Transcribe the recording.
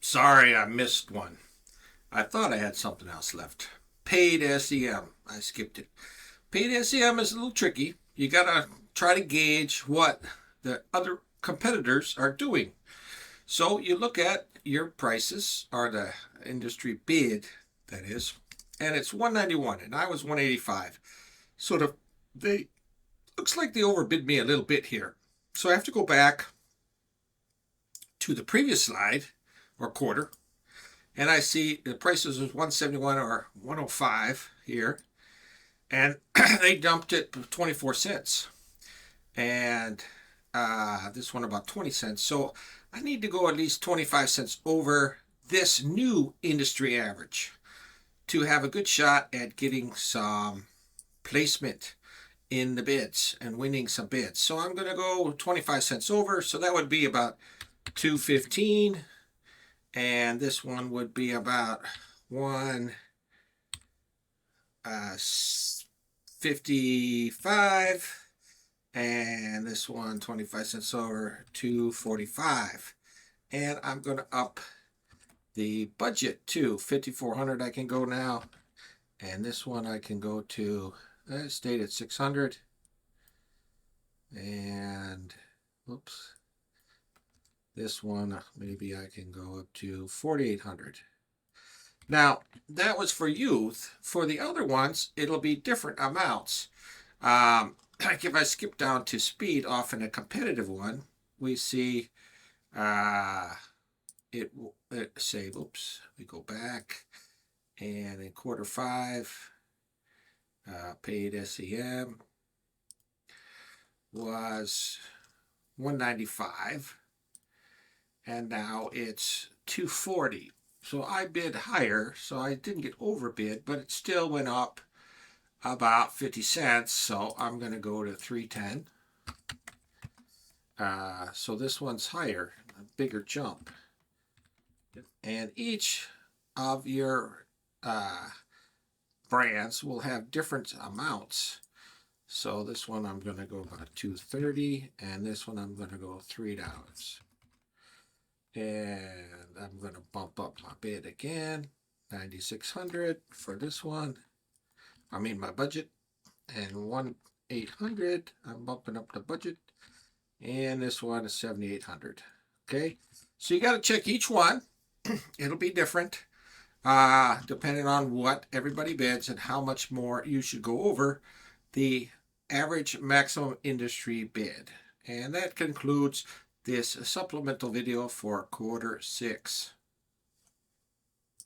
Sorry, I missed one. I thought I had something else left. Paid SEM. I skipped it. Paid SEM is a little tricky. You gotta try to gauge what the other competitors are doing. So you look at your prices, or the industry bid, that is, and it's 191, and I was 185. Sort of, they looks like they overbid me a little bit here. So I have to go back to the previous slide or quarter, and I see the prices was 171 or 105 here, and they dumped it 24 cents, and this one about 20 cents. So I need to go at least 25 cents over this new industry average to have a good shot at getting some placement in the bids and winning some bids. So I'm going to go 25 cents over. So that would be about 215, and this one would be about 155, and this one 25 cents over, 245. And I'm going to up the budget to 5,400. I can go now, and this one I can go to stayed at 600, and whoops, this one maybe I can go up to 4,800. Now that was for youth. For the other ones, it'll be different amounts. Like if I skip down to speed off in a competitive one, we see it say, oops, we go back, and in quarter 5, paid SEM was 195, and now it's 240. So I bid higher, so I didn't get overbid, but it still went up about 50 cents. So I'm going to go to 310. So this one's higher, a bigger jump. And each of your brands will have different amounts. So this one I'm going to go about 230, and this one I'm going to go $3. And I'm going to bump up my bid again, 9,600 for this one. I mean my budget, and 1,800. I'm bumping up the budget, and this one is 7,800. Okay, so you got to check each one. It'll be different depending on what everybody bids and how much more you should go over the average maximum industry bid. And that concludes this supplemental video for quarter 6.